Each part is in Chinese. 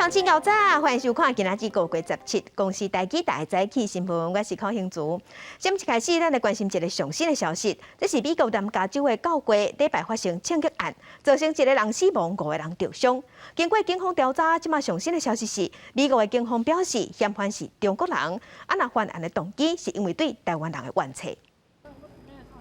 上市较早，欢迎收看今仔日5月17公司台记大早起新闻，我是邝兴竹。先一开始，咱来关心一个上新的消息，这是美国南加州的教会礼拜发生枪击案，造成1个人死亡，5个人受伤。经过警方调查，即马上新的消息是，美国的警方表示嫌犯是中国人，那犯案的动机是因为对台湾人的怨气。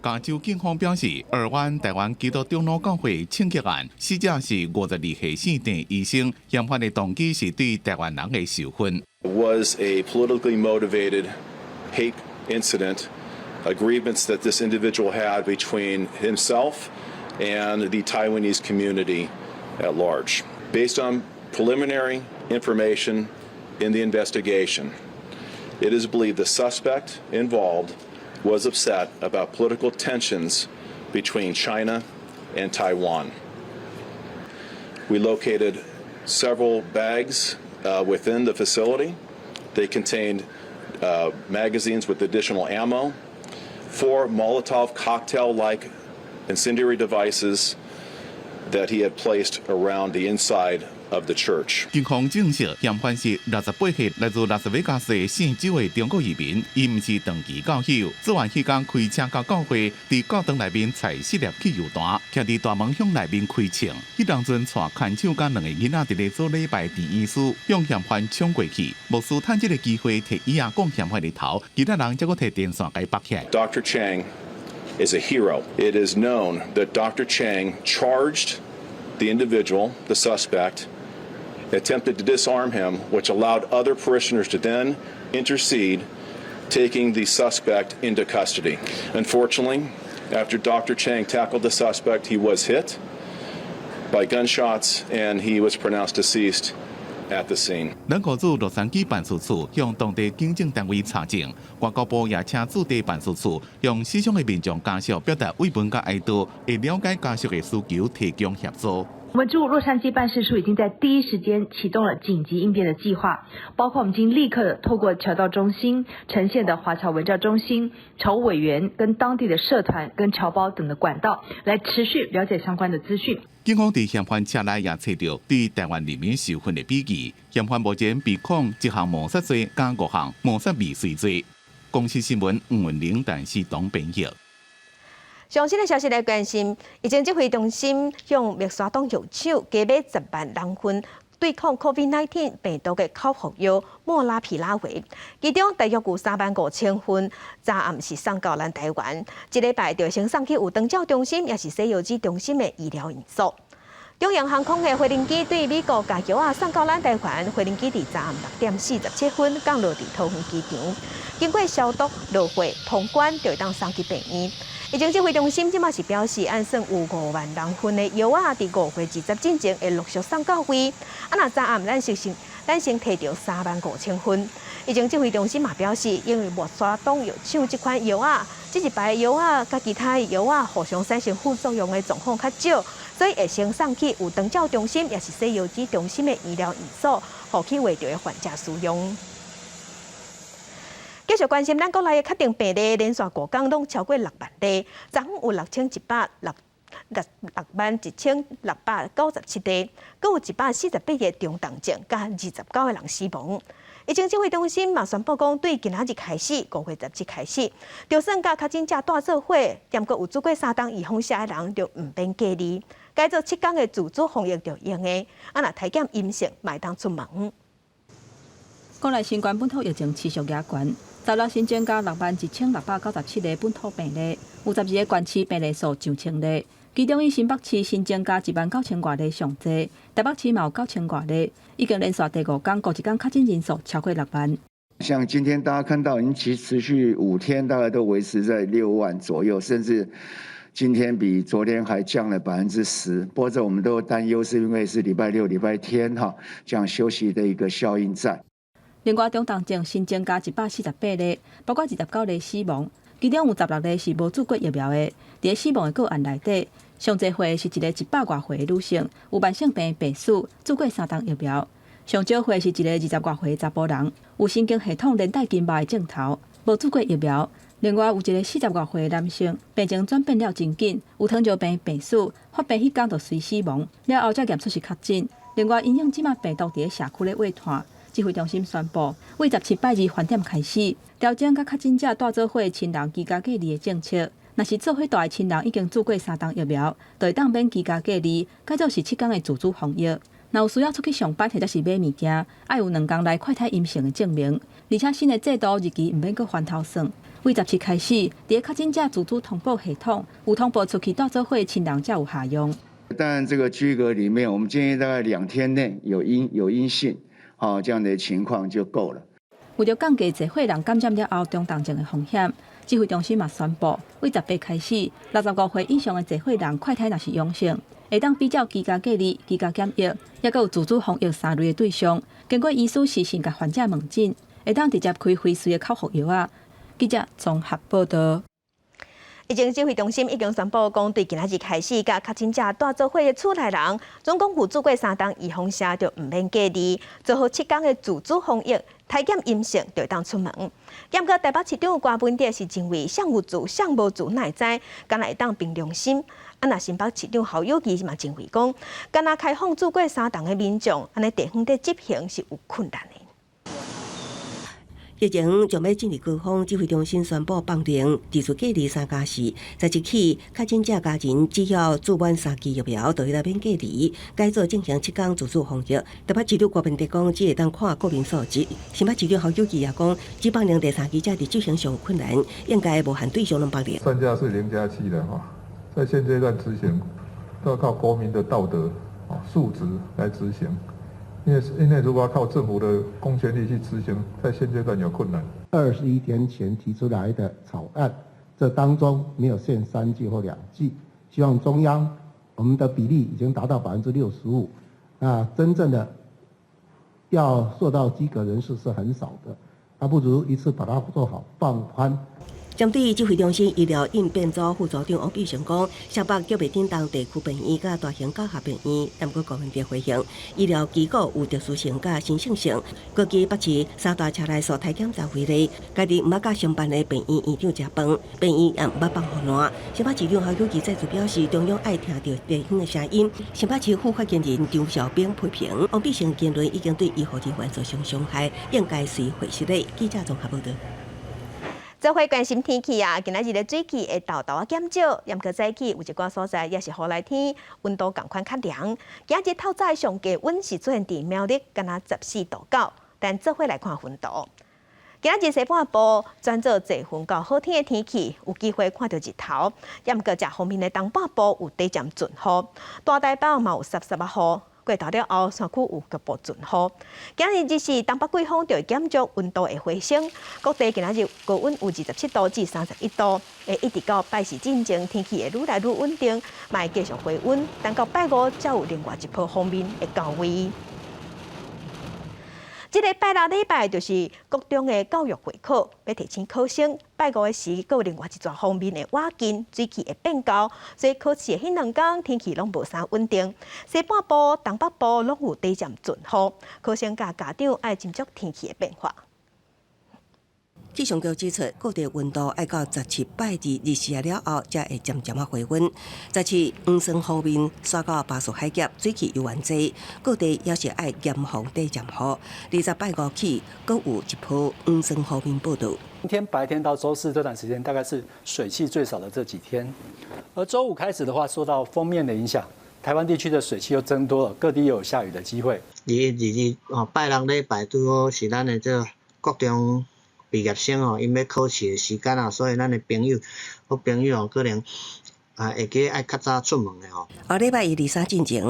加州警方表示，2湾台湾基督长老教会枪击案，死者是52岁姓郑医生，嫌犯的动机是对台湾人的仇恨。It was a politically motivated hate incident, a grievance that this individual had between himself and the Taiwanese community at large. Based on preliminary information in the investigation, it is believed the suspect involved was upset about political tensions between China and Taiwan. We located several bags within the facility. They contained magazines with additional ammo, 4 Molotov cocktail-like incendiary devices that he had placed around the inside of the church. 警方证实，嫌犯是68岁来自拉斯维加斯的姓周的中国移民，伊毋是长期教友。作案期间开车到教会，伫教堂内面踩失粒汽油弹，徛伫大门向内面开枪。迄当阵带看守甲2个囡仔伫咧做礼拜殿仪式，向嫌犯冲过去。牧师趁这个机会摕椅仔拱嫌犯的头，其他人则佫摕电线给绑起来。Dr. Chang is a hero. It is known that Dr. Chang charged the individual, the suspect, attempted to disarm him, which allowed other parishioners to then intercede, taking the suspect into custody. Unfortunately, after Dr. Chang tackled the suspect, he was hit by gunshots and he was pronounced deceased at the scene. 咱国驻洛杉矶办事处向当地警政单位查证，外交部也请驻地办事处向死伤的民众家属表达慰问甲哀悼，会了解家属的需求，提供协助。 我们驻洛杉矶办事处已经在第一时间启动了紧急应变的计划，包括我们已经立刻透过侨道中心、呈现的华侨文教中心、侨务委员跟当地的社团跟侨胞等的管道，来持续了解相关的资讯。警方伫嫌犯车内也找到对台湾人民仇恨的笔记，嫌犯目前被控1项谋杀罪加5项谋杀未遂罪。公司新闻吴文玲、陈世东编译。 上新的消息来关心，疫情指挥中心向灭沙党药厂加买10万人份对抗 COVID-19 病毒的口服药莫拉皮拉韦，其中大约有35000份，昨暗是送到咱台湾，一礼拜就先送去有长照中心也是西药剂中心的医疗院所。中洋航空的飞行机对美国加药送到咱台湾，飞行机伫昨暗6点47分降落伫桃园机场，经过消毒、落货、通关，就会当送去病院。 疫情指挥中心即马是表示，按算有5万人份的药啊，伫5月20进前会陆续送到位。那昨暗咱先摕到35000份。疫情指挥中心嘛表示，因为莫沙党药厂这款药啊，这一排药啊，甲其他的药啊，互相产生副作用的状况较少，所以会先送去有长照中心，也是西药剂中心的医疗院所，互去为着的患者使用。 继续关心，咱国内的确定病例连续5天拢超过6万例，昨昏有616161697例，阁有148个中重症，加29个人死亡。疫情指挥中心嘛宣布讲，对今仔日开始，5月17开始，就算甲确诊者带做伙，兼阁有做过3档预防射的人，就唔免隔离，该做7天的自主防疫就用的。若体检阴性，卖当出门。国内新冠本土疫情持续压悬。 昨日新增加61697个本土病例，有12个县市病例数上千例，其中以新北市新增加19000多例上侪，台北市嘛有9000多例，已经连续第5天，过一天确诊人数超过6万。像今天大家看到，已经持续5天，大概都维持在6万左右，甚至今天比昨天还降了10%。不过这我们都担忧，是因为是礼拜六、礼拜天这样休息的一个效应在。 另外，中重症新增加148例，包括29例死亡，其中有16例是无注过疫苗的。伫个死亡的个案内底，上侪岁是一个100多岁的女性，有慢性病病史，注过3档疫苗。上少岁是一个20多岁的查甫人，有神经系统连带筋膜的症头，无注过疫苗。另外有一个40多岁的男性，病情转变了真紧，有糖尿病病史，发病迄天就随死亡，了后才验出是确诊。另外，因应即马病毒伫社区咧扩散，指挥中心宣布，为17拜日返点开始，调整甲确诊者带做伙亲人居家隔离的政策。若是做伙大的亲人已经注过3档疫苗，就会当免居家隔离，改做是7天的自主防疫。若有需要出去上班或者是买物件，要有2天内快筛阴性的证明，而且新的制度日期毋免搁翻头算。为17开始，伫确诊者自主通报系统有通报出去带做伙亲人才有效用。当然，这个居隔里面，我们建议大概2天内有阴性，这样的情况就够了。为了降低侪伙人感染了后中重症的风险，指挥中心嘛宣布，为18开始，65岁以上的侪伙人快筛若是阳性，会当比较居家隔离、居家检疫，也佮有自主防疫3类的对象，经过医师事先甲患者问诊，会当直接开非随的口服药啊。记者综合报道。疫情指挥中心已经宣布，讲对今仔日开始，甲确诊者带做伙的厝内人，总共有做过3档预防针，就毋免隔离，做好7天的自主防疫，体检阴性就会当出门。不过台北市长郭文哲是认为，谁有做，谁无做，哪会知？敢若会当凭良心。那新北市长侯友宜嘛认为讲，敢若开放做过3档的民众，安尼地方在执行是有困难的。疫情将要进入高峰，指挥中心宣布放零自主隔离3加4。11起，确诊者家人只要注满3剂疫苗，就会来免隔离，改做进行7天自主防疫。台北市长郭文哲讲，只会当看个人素质。新北市长侯友宜也讲，只放零第3剂者伫执行上有困难，应该无限对象能放零。专家是0加7的哈，在现阶段执行都要靠国民的道德素质来执行。因为如果要靠政府的公权力去执行，在现阶段有困难。21天前提出来的草案，这当中没有限3剂或2剂，希望中央我们的比例已经达到65%，那真正的要做到及格人士是很少的，那不如一次把它做好放宽。针对指挥中心医疗应变组副组长王必成讲，台北叫袂叮当地区病院甲大型教学病院，但过高问题回应，医疗机构有特殊性甲新性性。过去北市3大车内所体检10回例，家己毋捌甲上班的病院院长食饭，病院也毋捌放互烂。新北市长侯友宜再次表示，中央爱听到地方的声音。新北市副发言人张小兵批评，王必成言论已经对医护人员造成伤害，应该随回失礼。记者综合报道。做伙关心天气啊，今仔日的水气会豆豆减少，严格早起有一寡所在也是雨来天，温度同款较凉。今日透早上低温是出现伫苗栗，敢若14度9，但做伙来看温度。今仔日西半部转做侪云到好天的天气，有机会看到日头。严格食方面的东半部有短暂阵雨，大台北嘛有13雨。过头了后，山区有局部阵雨。今日日是东北季风就会减弱，温度会回升。各地今日高温有27度至31度，会一直到拜四进前，天气会愈来愈稳定，嘛会继续回温。但到拜5才有另外一波方面会到位。这个拜6礼拜就是国中的教育会考，要提醒考生。拜5的时，还有另外一撮方面的瓦劲，水气会变高，所以考试的迄2天天气拢无啥稳定。西半部、东北部拢有短暂阵雨，考生甲家长爱斟酌天气的变化。气象局指出，各地温度要到17拜日时了后，才会渐渐回温。17黄霜方面，刷到巴蜀海峡，水汽又原济，各地也是爱严防短暂雨。20拜5起，各有一波黄霜方面报道。今天白天到周4这段时间，大概是水汽最少的这几天。而周5开始的话，受到锋面的影响，台湾地区的水汽又增多了，各地又有下雨的机会。拜6礼拜拄好是咱的这国中毕业生因要考试的时间所以咱的好朋友可能会记爱较早出门的后礼拜1、2、3进前，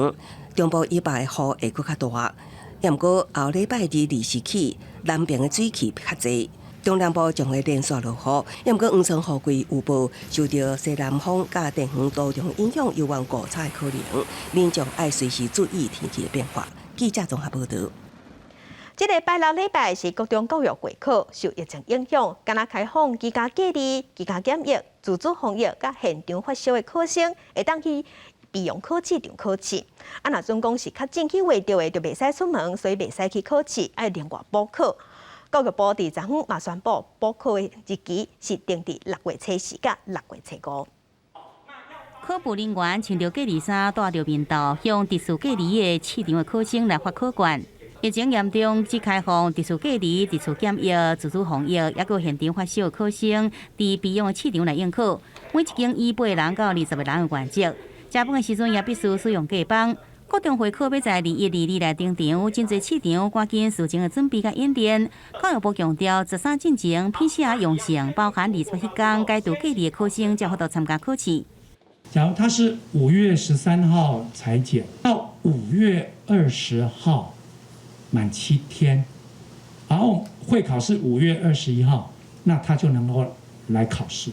中部以北的雨会搁较大。也毋过后礼拜2、2、4起，南边的水汽较济。中南部将会连续落雨，也毋过黄霜雨季有报，受到西南风甲地方多重影响，有望误差的可能。民众爱随时注意天气的变化。记者综合报道。这个拜6礼拜是国中教育会考，受疫情影响，敢若开放居家隔离、居家检疫、自主防疫，甲现场发烧的考生，会当去备用考试场考试。若总共是较近去画到的，就袂使出门，所以袂使去考试，要另外补考。教育部伫昨昏嘛宣布，补考的日期是定伫6月初4甲6月初5。考部人员穿着隔离衫，带着面罩，向特殊隔离的市场的考生来发考卷。疫情严重，只开放特殊隔离、特殊检疫、自主防疫，也有现场发烧考生，伫备用的市场来应考。每一间以8人到20个人的原则。食饭的时阵也必须使用隔板。各中会考要在2122来登场，真侪市场赶紧事前的准备甲演练。教育部强调，13进前 PCR 阳性，包含28天该度隔离的考生才法度参加考试。假如他是5月13号裁剪，到5月20号满7天，然后会考是5月21号，那他就能够来考试。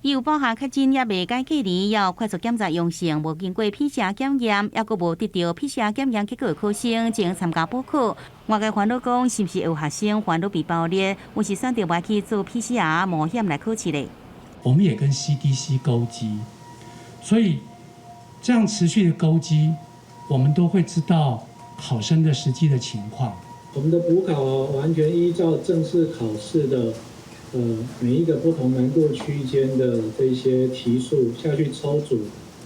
伊有包含确诊也未解隔离，也有快速检查阳性，无经过 PCR 检验，也阁无得到 PCR 检验结果的考生，前参加补考。外界烦恼讲，是不是有学生烦恼被爆裂，有时选择不去做 PCR 冒险来考试嘞？我们也跟 CDC 勾稽，所以这样持续的勾稽，我们都会知道考生的实际的情况。我们的补考完全依照正式考试的。每一个不同难度区间的这些题数下去抽组，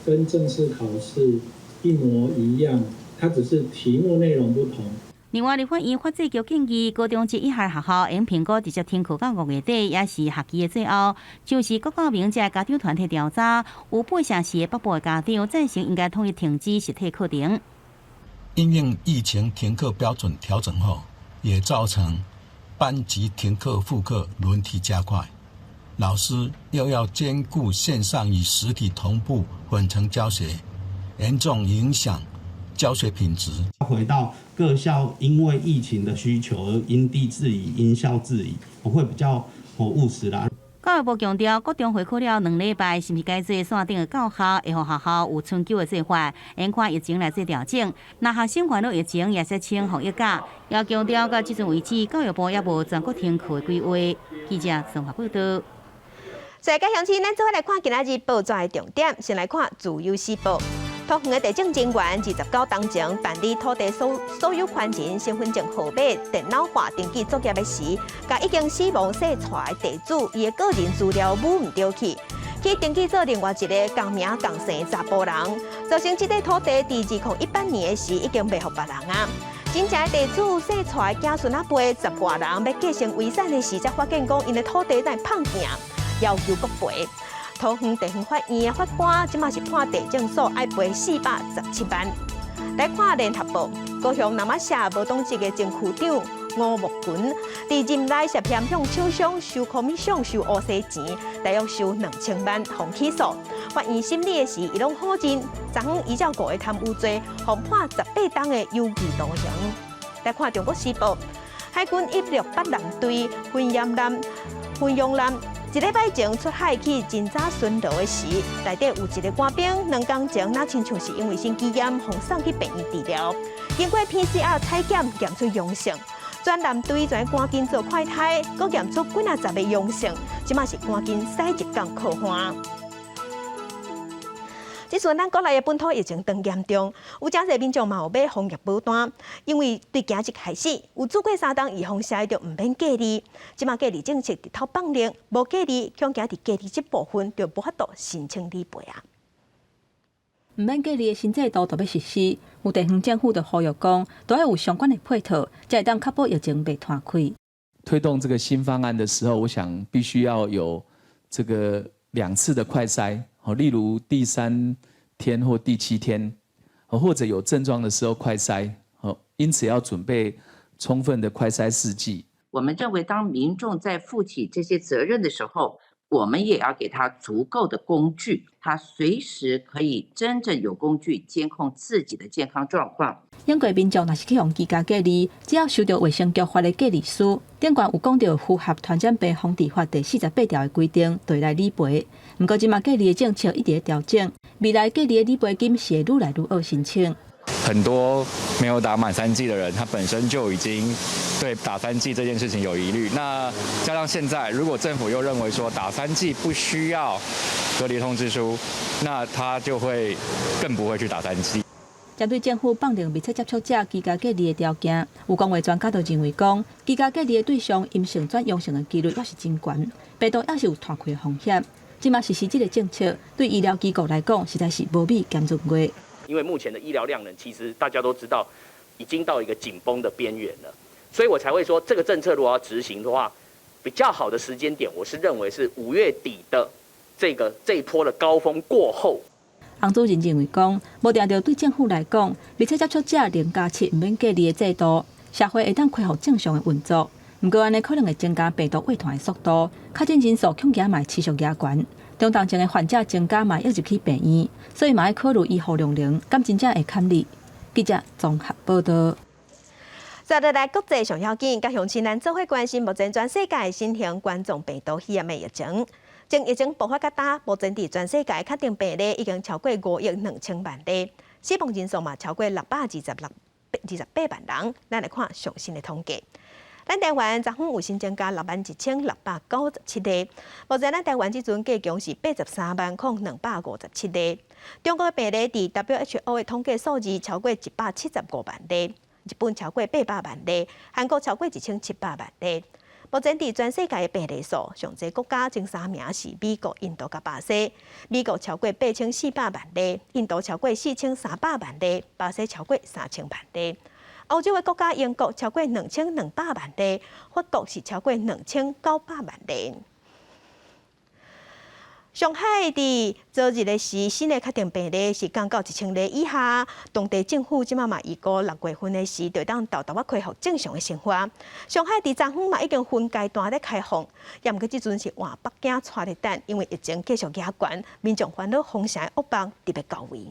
跟正式考试一模一样，它只是题目内容不同。另外，立法院法制局建议，高中职以下学校用苹果直接停课到5月底，也是学期的最后。就是各个名这家长团体调查，有8成是北部的家长赞成应该统一停止实体课程。因应疫情停课标准调整后，也造成班级停课复课轮替加快，老师又要兼顾线上与实体同步混成教学，严重影响教学品质。回到各校因为疫情的需求而因地制宜、因校制宜，我会比较务实啦。教育部强调，国中回考了2礼拜，是毋是该做线顶的教学，会互学校有春秋的做法，应看疫情来做调整。若学生烦恼疫情，也说请防疫假。也强调，到即阵为止，教育部也无全国停课的规划。记者综合报道。世界详情，咱做伙来看今仔日报纸的重点。先来看《自由时报》。桃园的地政人员29当前办理土地所有权人身份证号码电脑化登记作业的时，甲已经死亡洗出的地主伊的个人资料母唔对去登记做另外一个同名同姓查甫人，造成这个土地伫2018年的时已经卖互别人啊。真正的地主洗出的子孙辈10多人要继承遗产的时，才发现讲因的土地在胖镜，要求国赔。桃园地方法院的法官即马是判地政所要赔417万。来看联合报，高雄南马社无党籍的前区长吴木群，伫任内涉嫌向厂商收可米上收乌西钱，大约收2000万，互起诉。法院审理的时，伊拢否认，昨依照5个贪污罪，互判18档的有期徒刑。来看中国时报，海军168舰队巡洋舰。1礼拜前出海去真早巡逻的时，内底有一个官兵2天前，那亲像是因为心肌炎，被送去病院治疗。经过 PCR 采检验出阳性，全舰队就赶紧做快筛，搁验出几10个阳性，即马是赶紧驶一港靠岸。即阵咱国内的本土疫情更严重，有真侪民众嘛有买防疫保单，因为对今日开始有做过3档预防针就唔免隔离。即马隔离政策直头放令，无隔离，恐惊伫隔离这部分就无法度申请理赔啊。唔免隔离的新制度就要实施，有地方政府就呼吁讲，都要有相关的配套，才会当确保疫情袂摊开。推动这个新方案的时候，我想必须要有这个2次的快筛。例如第3天或第7天，或者有症状的时候快筛，因此要准备充分的快筛试剂。我们认为，当民众在负起这些责任的时候，我们也要给他足够的工具，他随时可以真正有工具监控自己的健康状况。英国民众若是去用居家隔离，只要收到卫生局发的隔离书，顶悬有讲到符合传染病防治法第48条的规定，就会来理赔。不过，即马隔离的政策一直在调整，未来隔离的理赔金是会愈来愈好申请。很多没有打满3剂的人，他本身就已经对打3剂这件事情有疑虑。那加上现在，如果政府又认为说打3剂不需要隔离通知书，那他就会更不会去打3剂。针对政府放定密切接触者居家隔离的条件，有公卫专家就认为讲，居家隔离的对象阴性转阳性的几率也是真悬，病毒也是有传开的风险。即马实施这个政策，对医疗机构来讲实在是无比严峻过。因为目前的医疗量能，其实大家都知道，已经到一个紧绷的边缘了，所以我才会说，这个政策如果要执行的话，比较好的时间点，我是认为是5月底的这一波的高峰过后。洪主任认为讲，无定着对政府来讲，而且接触者0+7唔免隔离的制度，社会会当恢复正常的运作。不过安尼可能会增加病毒扩传的速度，确诊人数恐惊嘛持续加悬。中重症的患者增加嘛一直去病院，所以嘛要考虑医护量能，敢真正会堪哩。记者综合报道。再来国际上要紧，甲乡亲咱做伙关心目前全世界新型冠状病毒肺炎的疫情。从疫情爆发到大，目前伫全世界确定病例已经超过5亿2千万例，死亡人数嘛超过628万人。咱来看最新的统计。咱台湾昨昏有新增加61697例，目前咱台湾即阵计共是830257例。中国的病例伫 WHO 的统计数字超过175万例，日本超过800万例，韩国超过1700万例。目前伫全世界的病例数，上侪国家前3名是美国、印度甲巴西。美国超过8400万例，印度超过4300万例，巴西超过3000万例。欧洲的国家，英国超过2200万例，法国是超过2900万例。上海伫昨日的是新的确定病例是降到1000例以下，当地政府即马预估6月份的时就当豆豆恢复正常的生活。上海伫昨昏嘛已经分阶段咧开放，也毋过即阵是换北京带咧等，因为疫情继续加悬，民众烦恼封城的恶棒特别到位。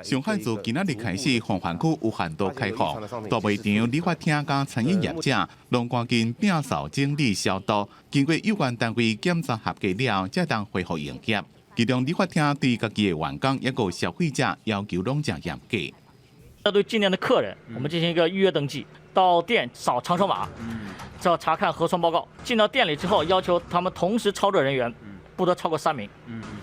上海自今仔日开始，红环区有限度开放，大卖场、理发厅甲餐饮业者拢赶紧摒扫整理消毒，经过有关单位检查合格了，才当恢复营业。其中理发厅对家己的员工也有消费者要求拢正严格。要对今年的客人，我们进行一个预约登记，到店扫长寿码，要查看核酸报告。进到店里之后，要求他们同时操作人员不得超过3名。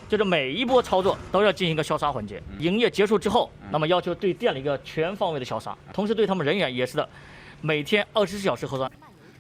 就是每一波操作都要进行一个消杀环节。营业结束之后，那么要求对店里一个全方位的消杀，同时对他们人员也是的，每天24小时核酸。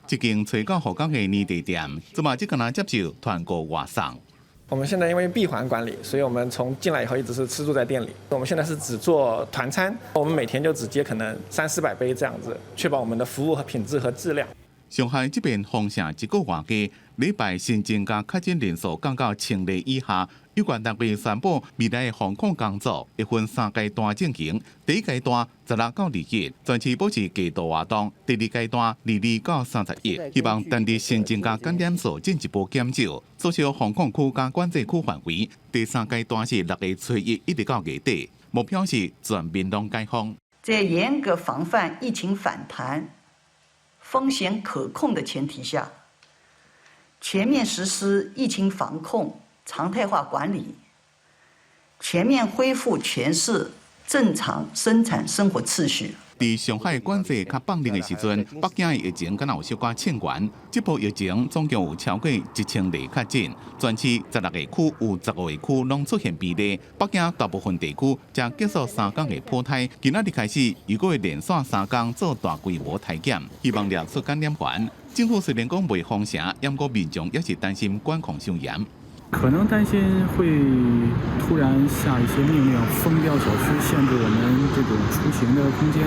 这间找到护工的年地店，怎么只可能接受团购外送？我们现在因为闭环管理，所以我们从进来以后一直是吃住在店里。我们现在是只做团餐，我们每天就只接可能300-400杯这样子，确保我们的服务和品质和质量。上海这边封城1个月加，礼拜新增加确诊人数降到1000例以下。有关单位宣布，未来的防控工作会分3阶段进行。第一阶段16到20日，全市保持戒毒活动；第二阶段22到30日，希望单日新增加感染数进一步减少，缩小防控区加管制区范围。第3阶段是6月初1一直到月底，目标是全面拢解封。在严格防范疫情反弹、风险可控的前提下，全面实施疫情防控常态化管理，全面恢复全市正常生产生活秩序。伫上海管制较放任的时阵，北京的疫情敢有小可欠悬。这波疫情总共有超过1000例确诊，全市16个区有15个区拢出现病例。北京大部分地区才结束3天的普筛，今仔日开始又会连续3天做大规模体检，希望抓出感染源。政府虽然讲未封城，不过民众也是担心管控上严。可能担心会突然下一些命令，封掉小区，限制我们这种出行的空间，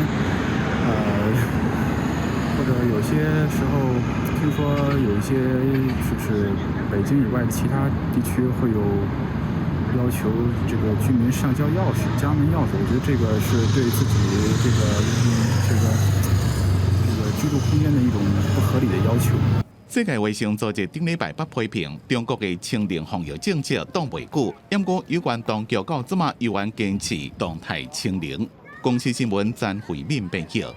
或者有些时候听说有一些就是北京以外的其他地区会有要求这个居民上交钥匙、家门钥匙，我觉得这个是对自己这个居住空间的一种不合理的要求。世界卫生组织顶礼拜8批评中国的清零防疫政策挡袂久，不过有关当局到即马依然坚持动态清零。公司新闻詹慧敏报道。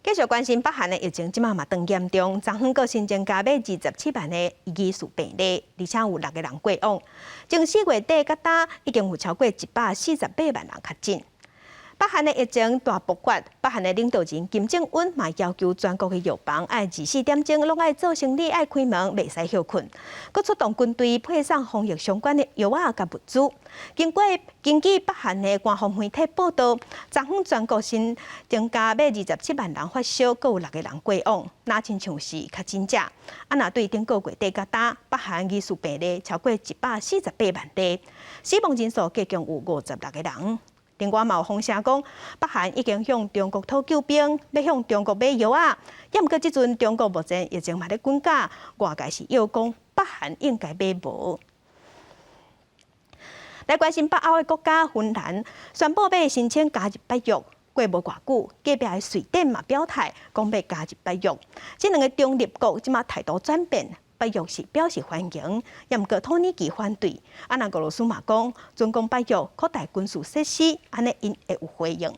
继续关心北韩的疫情，即马嘛更严重，昨昏个新增加27万的疑似病例，而且有6个人过往。从4月底到今，已经有超过148万人确诊。北韩的疫情大爆发，北韩的领导人金正恩嘛要求全国的药房爱24点钟拢爱做生意，爱开门，袂使休困。佮出动军队配送防疫相关的药啊甲物资。根据北韩的官方媒体报道，昨昏全国新增加要27万人发烧，佮有6个人过亡，那亲像是较真正。若对顶个月底甲打，北韩疑似病例超过148万例，死亡人数计共有56个人。另外，嘛有风声讲，北韩已经向中国讨救兵，要向中国买药啊。也毋过，即阵中国目前疫情嘛咧滚价，外界是要讲北韩应该买无。来关心北欧的国家芬兰，宣布要申请加入北约。过无偌久，隔壁的瑞典嘛表态讲要加入北约。这两个中立国即马态度转变。北约是表示欢迎，也毋过土耳其反对。若俄罗斯嘛讲，准讲北约扩大军事设施，安尼因会有回应。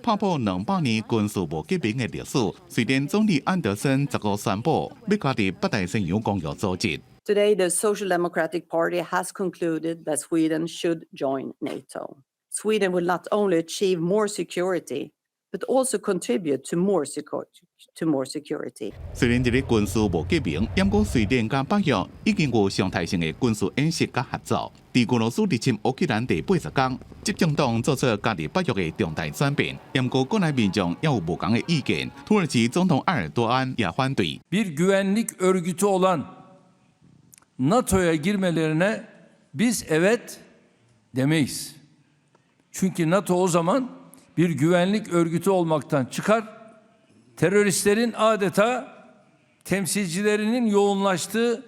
打破200年军事无结盟的历史，瑞典总理安德森15宣布要加入北大西洋公约组织。Today, the Social Democratic Party has concluded that Sweden should join NATO. Sweden will not only achieve more security, but also contribute to more security. 虽然这个军事无结盟，不过瑞典甲北约已经有常态性的军事演习甲合作。在俄罗斯入侵乌克兰第80天，执政党做出加入北约的重大转变，不过国内民众也有无同的意见。土耳其总统埃尔多安也反对。 Bir güvenlik örgütü olan NATO'ya girmelerine biz evet demeyiz. Çünkü NATO o zaman bir güvenlik örgütü olmaktan çıkar, teröristlerin adeta temsilcilerinin yoğunlaştığı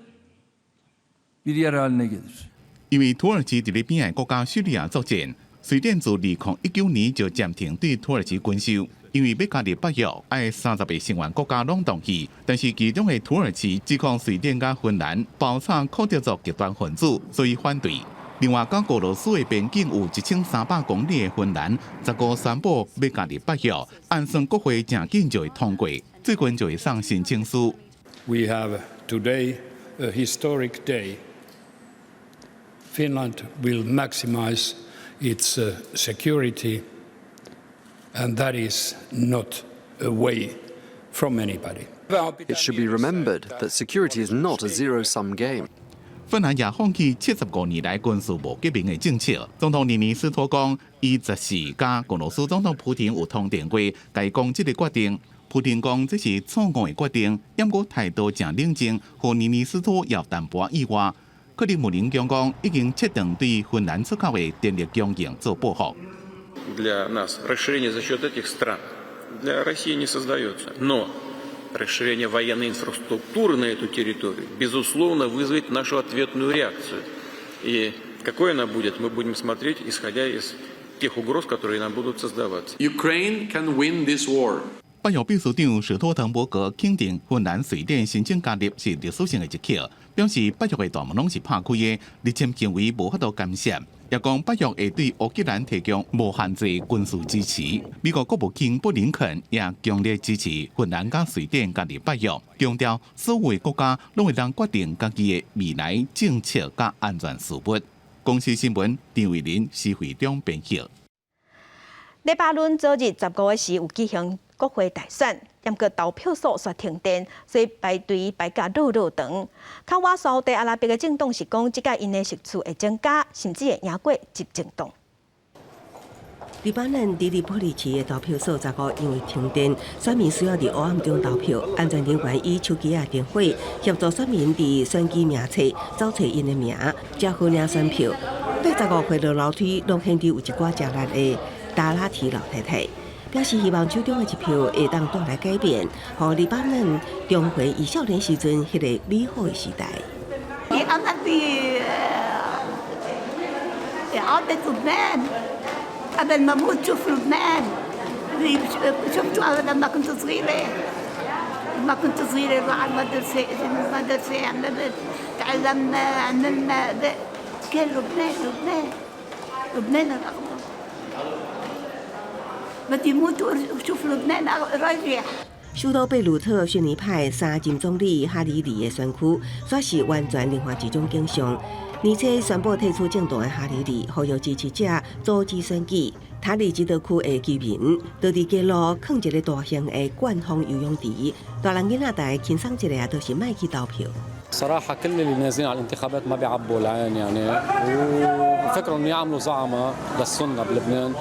bir yer haline gelir. 因为土耳其伫咧边的国家叙利亚作战，瑞典自2019年就暂停对土耳其军售。 因为要加入北约，爱30个成员国家拢同意，但是其中的土耳其指控瑞典甲芬兰包抄靠着做极端分子，所以反对。另外，甲俄罗斯的边境有1300公里的芬兰，15宣布要加入北约，按算国会正紧就会通过，最近就会送申请书。We have today a historic day. Finland will maximize its security. And that is not away from anybody. It should be remembered that security is not a zero-sum game. 芬兰也放弃75年来军事无结盟的政策。总统尼尼斯托讲，伊14甲俄罗斯总统普京有通电话，甲讲这个决定。普京讲这是错误的决定，不过态度正冷静，和尼尼斯托也淡薄意外。克里姆林宫讲已经确定对芬兰出口的电力供应做报复。 Для нас расширение за счет этих стран для России не создается. Но расширение военной инфраструктуры на эту территорию, безусловно, вызовет нашу ответную реакцию. И какой она будет, мы будем смотреть, исходя из тех угроз, которые нам будут создаваться. Ukraine can win this war. 北约秘书长史托滕伯格肯定芬兰、瑞典申请加入是历史性的一刻，表示北约的大门拢是拍开的，日前行为无法度干涉。 也讲北约会对乌克兰提供无限制军事支持。美国国务卿布林肯也强烈支持芬兰甲瑞典加入北约，强调所有的国家拢会当决定家己的未来政策甲安全事务。公司新闻张伟林、施惠中编辑。黎巴嫩昨日15日时有举行国会大选，不过投票所煞停电，所以排队排甲愈长。卡瓦沙地阿拉伯的政党是讲，即届因的席次会增加，甚至会赢过执政党。黎巴嫩迪利波利市的投票所15因为停电，选民需要伫黑暗中投票。安全人员以手机啊电话协助选民伫选举名册找找因的名，才好领选票。85岁落楼梯，路现场有一寡食力的达拉提老太太。 表示希望手中的一票会当带来改变，互黎巴嫩重回伊少年时阵迄个美好的时代。إعادة لبنان قبل ما أموت شوف لبنان شفته لما كنت صغيرة لما كنت صغيرة نروح على المدرسة تعلمنا عملنا كان لبنان الأخضر بدي يموت وشوف لبنان راجع 首都贝鲁特逊尼派3任总理哈里里的选区，却是完全另外一种景象。而且宣布退出政党的哈里里，呼吁支持者组织选举。塔里基德区的居民都伫街路放一个大型的灌风游泳池，大人囡仔大家轻松一下，都是卖去投票。 صراحة كل اللي نازلين على الانتخابات ما بيعبوا العين يعني وفكروا انه يعملوا زعمة للسنة بلبنان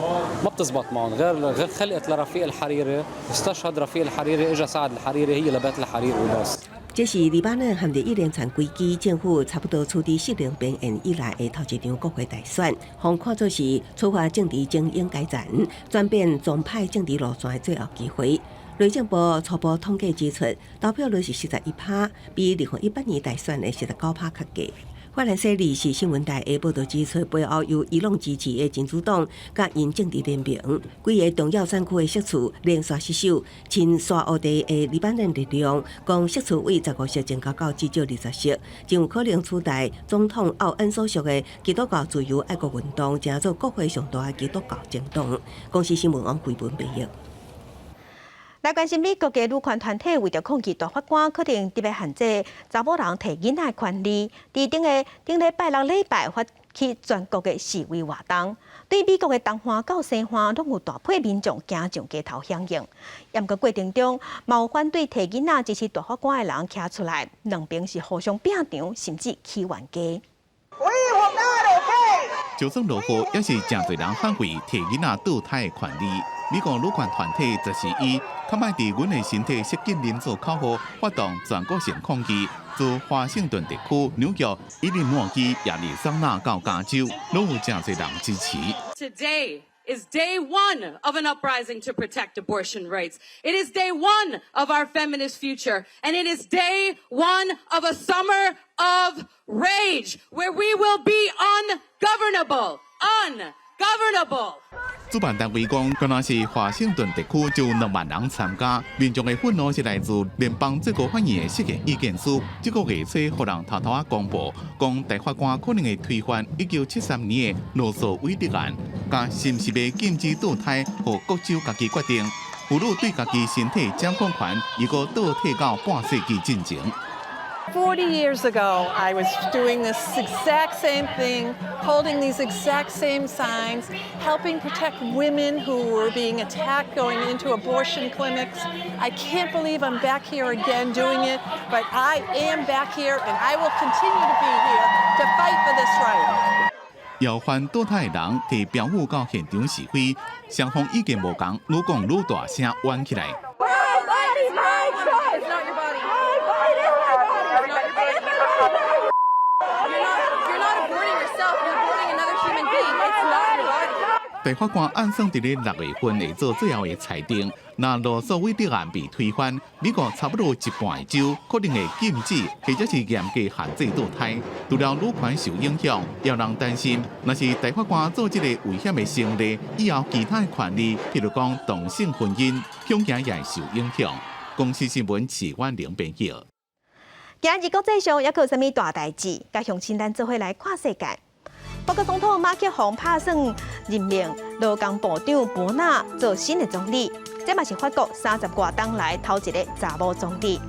ما بتزبط معهم غير خلقت لرفيق الحريري استشهد رفيق الحريري اجى سعد الحريري هي لبيت الحرير وبس 这是黎巴嫩含着一连串危机，政府差不多处理适龄边缘以来的头一场国会大选，互看作是触发政治精英改战，转变宗派政治路线的最后机会。 内政部初步统计指出，投票率是41%，比2018年大选的19%较低。法兰西利是新闻台的报道指出，背后由伊朗支持的真主党甲因政治联名，几个重要选区的设处连续失守，亲沙乌地的黎巴嫩力量共设处为15席增加到至少20席，真有可能取代总统奥恩所属的基督教自由爱国运动，成做国会上大的基督教政党。公司新闻网回文报道。 来关心美国嘅女权团体为着抗议大法官决定特别限制查某人摕囡仔权利，伫顶礼拜六礼拜发起全国嘅示威活动，对美国嘅东岸到西岸拢有大批民众行上街头响应。严个过程中，有反对摕囡仔支持大法官嘅人站出来，两边是互相拼场，甚至起冤家。 就算落雨，也是真侪人反对摕囡仔堕胎的权利。美国女权团体则是以较莫伫阮的身体涉及人做口号，发动全国性抗议。自华盛顿地区、纽约、伊利诺伊、亚利桑那到加州，拢有真侪人支持。 Today is day one of an uprising to protect abortion rights. It is day one of our feminist future, and it is day one of a summer of rage where we will be ungovernable. Ungovernable. 主办单位讲，刚若是华盛顿地区就2万人参加，民众的愤怒是来自联邦最高法院的实验意见书。这个月初，互人偷偷啊公布，讲大法官可能会推翻1973年的罗素韦德案，甲是毋是要禁止堕胎，互各州家己决定。妇女对家己身体掌控权，如果倒退到半世纪进前。 40 years ago, I was doing this exact same thing, holding these exact same signs, helping protect women who were being attacked going into abortion clinics. I can't believe I'm back here again doing it, but I am back here and I will continue to be here to fight for this right. 要反堕胎的人提标语到现场示威，双方意见无同，愈讲愈大声冤起来。 大法官按算伫咧6月份会做最后的裁定。若罗素韦德案被推翻，美国差不多一半的州可能会禁止或者是严格限制堕胎。除了女权受影响，也让人担心，若是大法官做这个危险的胜利，以后其他的权利，譬如讲同性婚姻，恐惊也会受影响。公司新闻齐婉玲编译。今日国际上也有啥物大代志？甲乡亲咱做伙来看世界。 法国总统马克宏拍算任命劳工部长博纳做新的总理，这嘛是法国30多党来头一个查某总理。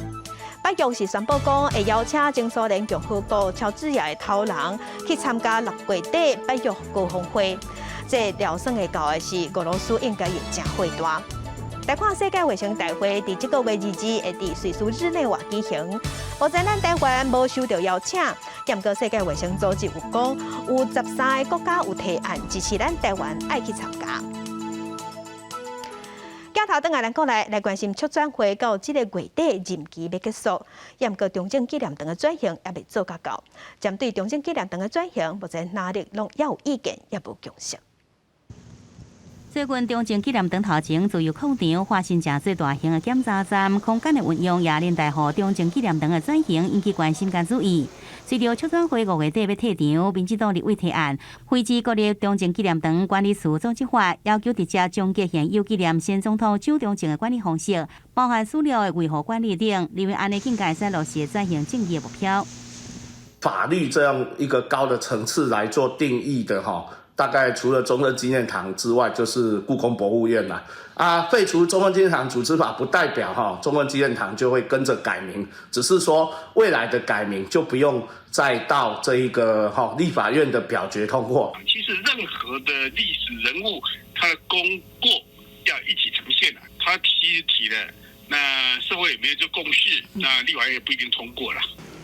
北约是宣布讲会邀请前苏联共和国乔治亚的头人去参加6月底北约高峰会。这料算会到的是俄罗斯应该也真会大。来看世界卫生大会，伫这个月22会伫瑞士日内瓦举行。目前咱台湾无收到邀请，不过世界卫生组织有讲，有13个国家有提案支持咱台湾爱去参加。镜头转来，咱来关心促转会到这个月底任期要结束，不过中正纪念堂的转型也未做到。针对中正纪念堂的转型，目前哪里拢也有意见，也无共识。 最近中正纪念堂头前自由广场发生真侪大型的检查站，空间的运用也连带予中正纪念堂的转型引起关心甲注意。随着促转会5月底要退场，民进党立委提案废止国立中正纪念堂管理处组织法，要求直接终结现有纪念前总统蒋中正的管理方式，包含资料的维护管理等，认为安尼更加使落实转型正义的目标。法律这样一个高的层次来做定义的大概除了中正纪念堂之外，就是故宫博物院啦。废除中正纪念堂组织法，不代表中正纪念堂就会跟着改名，只是说未来的改名就不用再到这一个立法院的表决通过。其实任何的历史人物，他的功过要一起呈现的，他提了，那社会也没有这共识，那立法院也不一定通过了。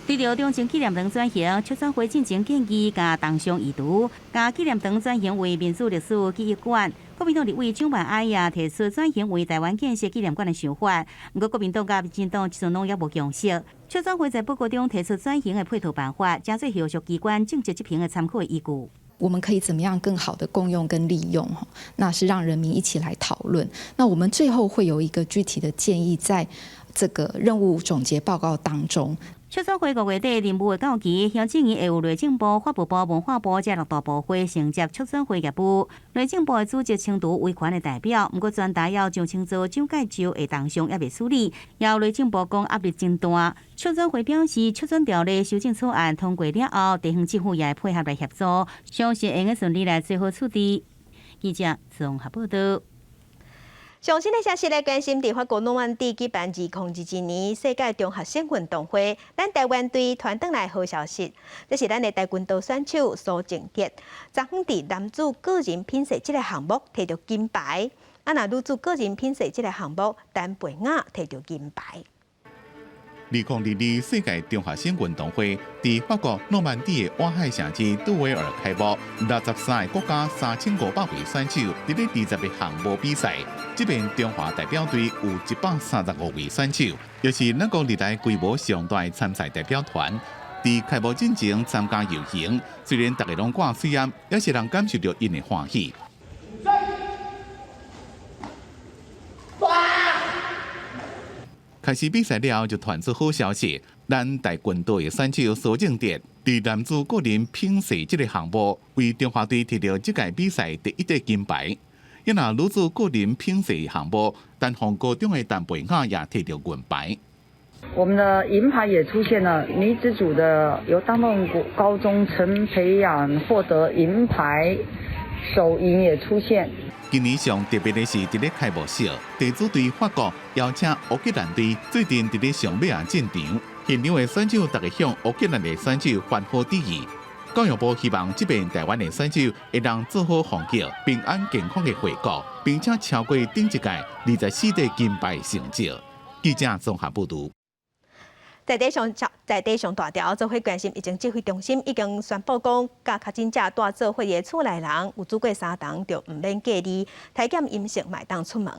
对着中正纪念堂转型，促转会进行建议，甲同乡移除，甲纪念堂转型为民主历史记忆馆。国民党立委蒋万安也提出转型为台湾建设纪念馆的想法，不过国民党甲民进党一直拢也无共识。促转会在报告中提出转型的配套办法，加做后续机关政治执行的参考的依据。我们可以怎么样更好的共用跟利用？那是让人民一起来讨论。那我们最后会有一个具体的建议，在这个任务总结报告当中。促转会5月底任务的到期，行政院会有内政部、法务部、文化部这6大部会承接促转会业务。内政部的组织称图维权的代表，不过专大要上清楚蒋介石的动向也未处理，也有内政部讲压力真大。促转会表示，促转条例修正草案通过了后，地方政府也会配合来协助，相信会顺利来做好处理。记者综合报道。上新的消息来关心，伫法国诺曼底举办2022年世界中学生运动会，咱台湾队传转来好消息，这是咱的跆拳道选手苏正杰，昨昏伫男子个人拼射这个项目摕到金牌，那女子个人拼射这个项目，陈培雅摕到银牌。2022世界中学生运动会伫法国诺曼底的瓦海城市杜维尔开幕，63个国家3500位选手伫咧20个项目比赛。这边中华代表队有135位选手，也是咱国历来规模上大的参赛代表团。伫开幕进前参加游行，虽然大家拢挂水烟，也是人感受到因的欢喜。开始比赛了后，就传出好消息，咱跆拳道的选手苏正杰伫男子个人拼射这个项目，为中华队摕到这届比赛第1块金牌。也那女子个人拼射项目，但红高中的陈培雅也摕到银牌。我们的银牌也出现了，女子组的由大梦高中陈培雅获得银牌，首银也出现。今年上特别的是，伫咧开幕式，地主队法国邀请乌克兰队最近伫咧上尾啊进场，现场的选手大家向乌克兰的选手欢呼致意。教育部希望这边台湾的选手会当做好防疫、平安健康的回国，并且超过顶一届24块金牌成绩。记者综合报道。在地上大条做伙关心，疫情指挥中心已经宣布讲，甲确诊者带做伙的厝内人有煮过3顿，就唔免隔离，体检阴性卖当出门。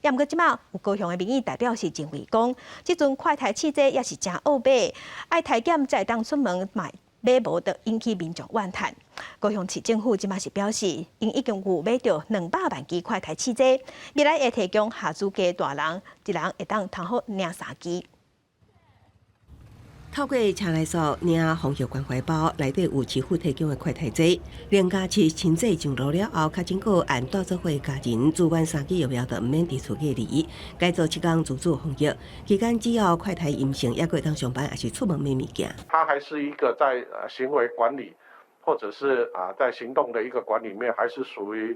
也毋过即马有高雄的民意代表是认为讲，即阵快筛试剂也是真恶买，爱体检才当出门买无得引起民众怨叹。高雄市政府即马是表示，因已经有买到200万支快筛试剂，未来会提供下资家大人一人会当通好领3支。透过车内所领防疫关怀包，内底有市府提供的快筛剂。连假期亲自上路了后，确诊个案带做伙家人自愿3支疫苗，就唔免伫厝隔离，改做7天自主防疫。期间只要快筛阴性，也可以当上班，还是出门买物件。它还是一个在行为管理，或者是在行动的一个管理面，还是属于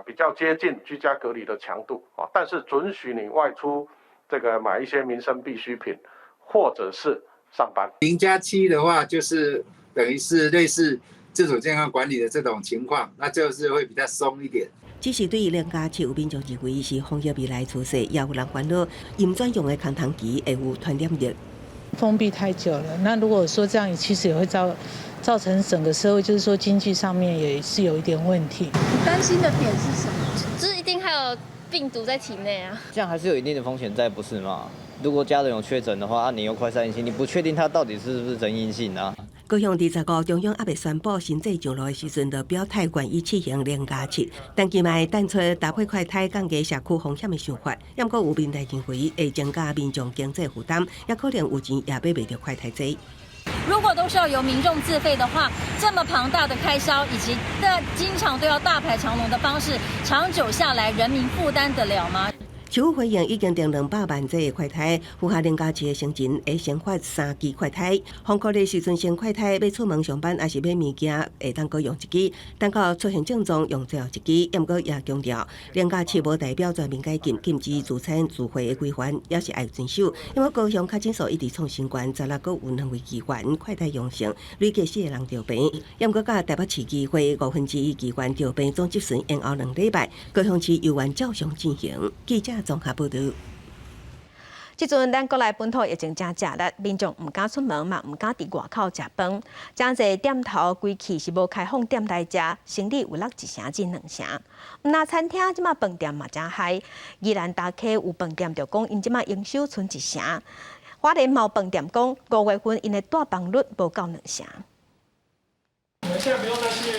比较接近居家隔离的强度啊。但是准许你外出这个买一些民生必需品，或者是上班。0+7的话，就是等于是类似自主健康管理的这种情况，那就是会比较松一点。只是对于0+7有民众认为是防疫未来趋势，也有人烦恼阴转用的空窗期会有传染力。封闭太久了，那如果说这样，其实也会造成整个社会，就是说经济上面也是有一点问题。你担心的点是什么？就是一定还有病毒在体内啊。这样还是有一定的风险在，不是吗？如果家人有确诊的话，你又快筛阴性，你不确定他到底是不是真阴性啊？高雄第15中央还未宣布新制上路的时阵，就表态愿意试行0+7，但今卖淡出搭配快筛降低社区风险的想法，也过有民代认为会增加民众经济负担，也可能有钱也买袂到快筛剂。如果都是要由民众自费的话，这么庞大的开销以及经常都要大排长龙的方式，长久下来人民负担得了吗？市府回应已经订200万剂的快筛，符合零加7的成人会先发3支快筛。封国的时阵先快筛，要出门上班还是买物件，会当搁用1支，等到出现症状用最后1支。不过也强调，零加7无代表全面解禁，禁止自餐自费的规范，也是要遵守。因为高雄确诊数一直创新高，16个有2位机关快筛阳性，累计4个人着病。不过甲台北市议会1/5机关着病总集顺延后2礼拜，高雄市犹原照常进行。记者综合报道。即阵咱国内本土疫情真热烈，民众唔敢出门嘛，唔敢伫外口食饭。真侪店头规气是无开放店内食，生意有落1成至2成。毋那餐厅即马饭店嘛真嗨，宜兰大溪有饭店就讲因即马营收剩1成。花莲某饭店讲5月份因的大房率无到2成。你们现在不用再去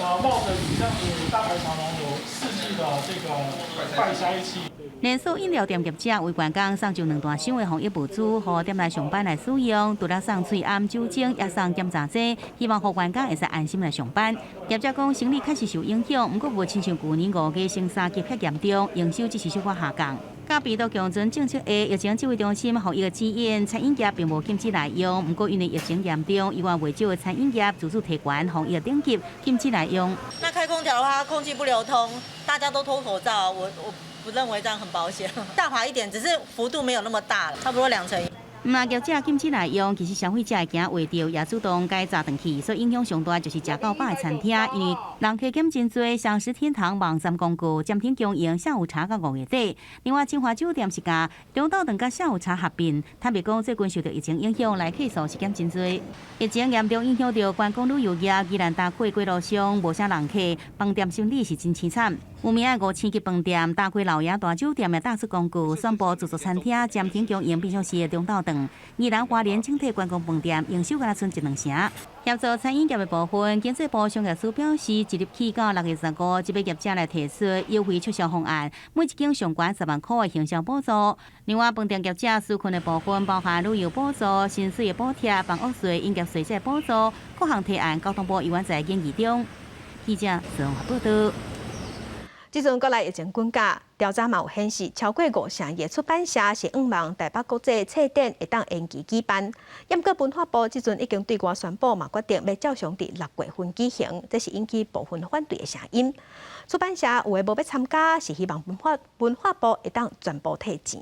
冒着雨这样子大排长龙，有4季的这个快筛器。连锁饮料店业者为员工送上2大箱的防疫物资，予店内上班来使用，除了送喙暗酒精，也送检查剂，希望予员工会使安心来上班。业者讲生意确实受影响，不过无亲像去年5月升3级较严重，营收只是小可下降。甲鼻都强准政策下，疫情指挥中心予伊个指引，餐饮业并无禁止内用，不过因为疫情严重，以外未少的餐饮业自主提悬防疫等级，禁止内用。那开空调的话，空气不流通，大家都脱口罩，我不认为这样很保险。下滑一点，只是幅度没有那么大了，差不多2成。业者禁止内用，其实消费者会惊话着，也主动改炸断去，所以影响上大就是食到饱的餐厅，因为人客减真多，像食天堂网站广告暂停供应下午茶到5月底。另外，金华酒店是甲中昼顿甲下午茶合并，坦白讲，最近受到疫情影响，来客数是减真多。疫情严重影响到观光旅游业，宜兰大溪街路上无啥人客，饭店生意是真凄惨。有名的5星级饭店、大溪老爷大酒店的大肆广告，宣布自助餐厅暂停供应，并且是中昼顿。宜兰花莲整体观光饭店营收敢剩1-2成。协助餐饮业的部分，经济部商业司表示，即日起到6月15，即要业者来提出优惠促销方案，每一间上悬10万块的行销补助。另外，饭店业者纾困的部分包含旅游补助、薪水的补贴、房屋税、营业税这补助，各项提案，交通部已完在研议中。记者综合报道。即阵国内疫情滚价，调查嘛有显示，超过50个出版社是希望台北国际册展会当延期举办。不过文化部即阵已经对外宣布嘛，决定要照常伫6月份举行，这是引起部分反对的声音。出版社有诶无要参加，是希望文化部会当全部退钱。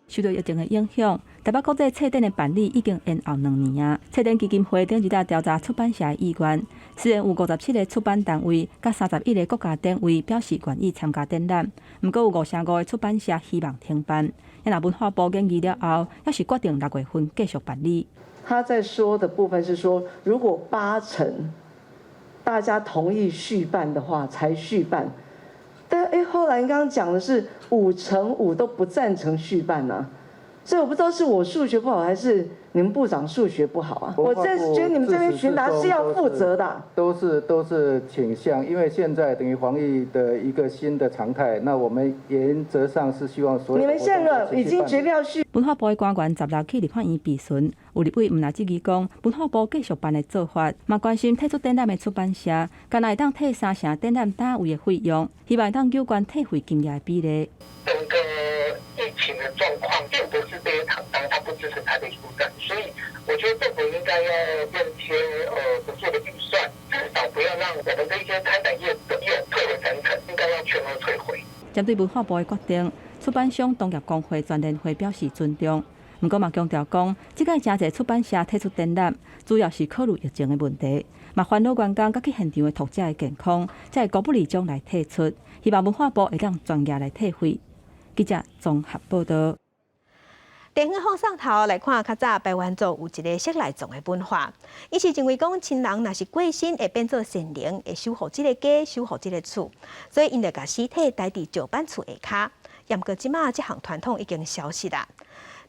受到疫情的影响，台北国际册展的办理已经延后2年啊。册展基金会顶日调查出版社的意愿，虽然有57个出版单位甲31个国家单位表示愿意参加展览，不过有55个出版社希望停办。那文化部研议了后，还是决定6月份继续办理。他在说的部分是说，如果80%大家同意续办的话，才续办。但后来刚刚讲的是5%都不赞成续办啊，所以我不知道是我数学不好，还是你们部长数学不好啊？我真是觉得你们这边询答是要负责的啊。都是倾向，因为现在等于防疫的一个新的常态，那我们原则上是希望所有。你们现在已经决定要续。文化部的官员16日去立法院备询，有立委毋来质疑讲，文化部继续办的做法，嘛关心退出展览的出版社，敢若会当退3成展览单位的费用，希望当有关退回金额的比例。整个疫情的状况并不是这些厂商他不支持台北书展，所以我觉得政府应该要用一些不错的预算，至少不要让我们这些参展业者又退回3成，应该要全额退回。针对文化部的决定，出版商同业工会全联会表示尊重，不过嘛强调讲，即届真侪出版社退出展览，主要是考虑疫情的问题，嘛烦恼员工甲去现场的读者的健康，才会故不利将来退出，希望文化部会当专业来退费。记者综合报道。电影放上头来看，较早台湾族有一个色来种的文化，伊是认为讲亲人若是过身会变做神灵，会守护这个家，守护这个厝，所以因就把尸体待伫石板厝下骹。不过即马这项传统已经消失啦。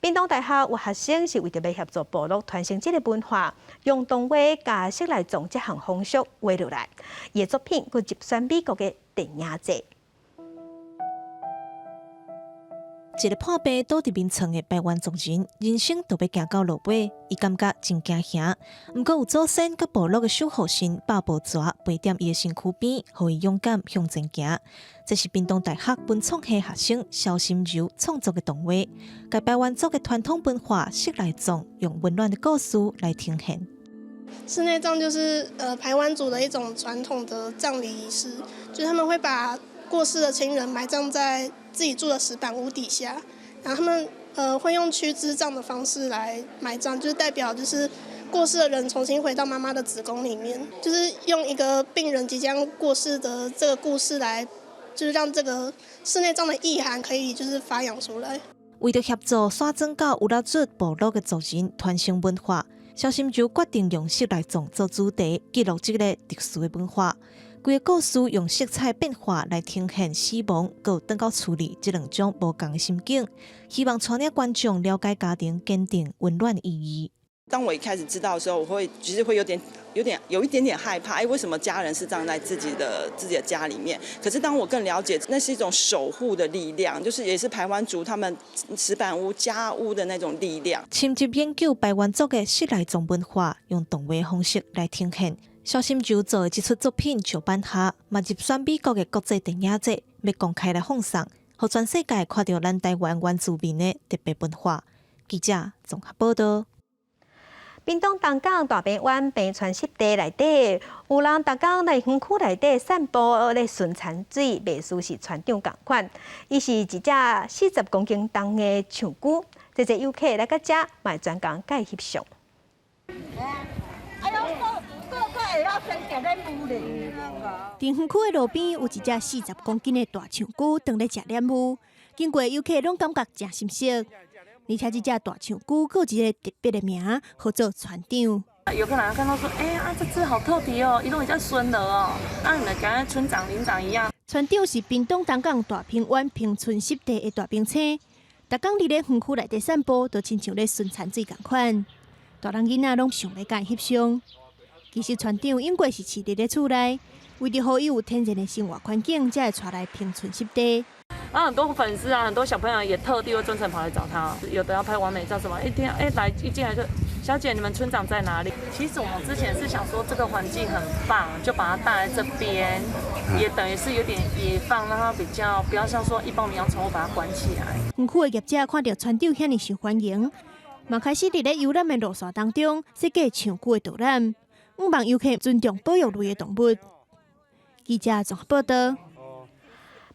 屏东大学有学生是为着要协助部落传承这个文化，用动画甲色来种这项风俗画落来，伊的作品佫入选美国的电影节。一个破病倒伫眠床的百万族人，人生都要行到落尾，伊感觉真惊吓。毋过有祖先甲部落的守护神百步蛇陪踮伊的身躯边，互伊勇敢向前行。这是屏东大学文创系学生肖心柔创作的动画，甲百万族的传统文化色来种，用温暖的故事来呈现。室内葬就是排湾族的一种传统的葬礼仪式，就是他们会把过世的亲人埋葬在自己住的石板屋底下，然后他们会用躯枝葬的方式来埋葬，就是代表就是过世的人重新回到妈妈的子宫里面，就是用一个病人即将过世的这个故事来，就是让这个室内葬的意涵可以就是发扬出来。为了协助山庄到有拉族部落的族人传承文化，肖心柔决定用色来种做主题，记录这个特殊的文化。规个故事用色彩变化来呈现死亡，佮等到处理这两种无同的心境，希望带领观众了解家庭坚定温暖的意义。当我一开始知道的时候，其实会有一点点害怕，为什么家人是葬在自己的家里面？可是当我更了解，那是一种守护的力量，就是也是排湾族他们石板屋家屋的那种力量。深入研究排湾族的室内种文化，用动画方式来呈现。肖心柔做的这出作品就办下，嘛入选美国的国际电影节，要公开来放送，互全世界看到咱台湾原住民的特别文化。记者综合报道。屏东东港大平湾平川湿地内底，有人逐工来园区内底散步咧顺产水，袂输是船长共款。伊是一只40公斤重的象龟，这游客来到这，嘛专工介翕相。伫园区的路边有一只40公斤的大象龟，当咧食莲雾，经过游客拢感觉真新鲜。而且这只大象龟还有一个特别的名，叫做船长。有客人看到说，这只好特别哦，伊拢会叫孙了哦，你们跟村长、领长一样。船长是屏东东港大平湾平村湿地的大冰青，逐工伫咧园区内底散步，都亲像咧顺产水共款。大人囡仔拢上来甲伊翕相。其实船长应该是饲伫咧厝内，为着互伊有天然的生活环境，才会带来平村湿地。很多粉丝很多小朋友也特地会专程跑来找他，有的要拍完美照什么，一进来就，小姐你们村长在哪里？其实我们之前是想说这个环境很棒，就把它带来这边，也等于是有点野放，让它比较不要像说一般我们养宠物把它关起来。园区的业者看到船长遐尼受欢迎，嘛开始伫咧游览的路线当中设计象龟的导览，希望游客尊重保育类的动物。记者综合报道。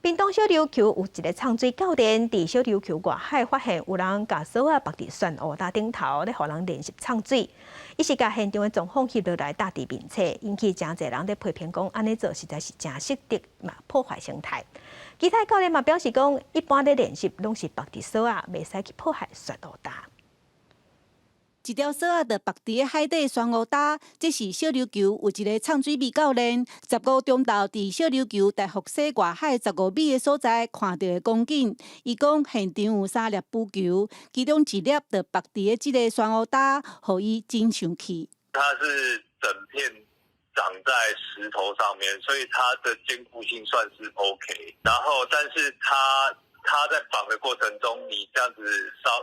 屏东小琉球有一个唱水教练，伫小琉球外海发现有人甲绳仔绑伫船乌搭顶头，咧互人练习唱水。伊是甲现场的状况翕落来，搭伫面册，引起真侪人咧批评讲，安尼做实在是真失德嘛，破坏生态。其他教练嘛表示讲，一般咧练习拢是绑伫绳仔，袂使去破坏船乌搭。一条绳仔就绑伫个海底船乌搭，这是小琉球有一个唱水米教练，15中昼伫小琉球大福西外海15米的所在看到的光景。伊讲现场有3粒浮球，其中1粒就绑伫个这个船乌搭，互伊真生气。它是整片长在石头上面，所以它的坚固性算是 OK。然后，但是它在绑的过程中，你这样子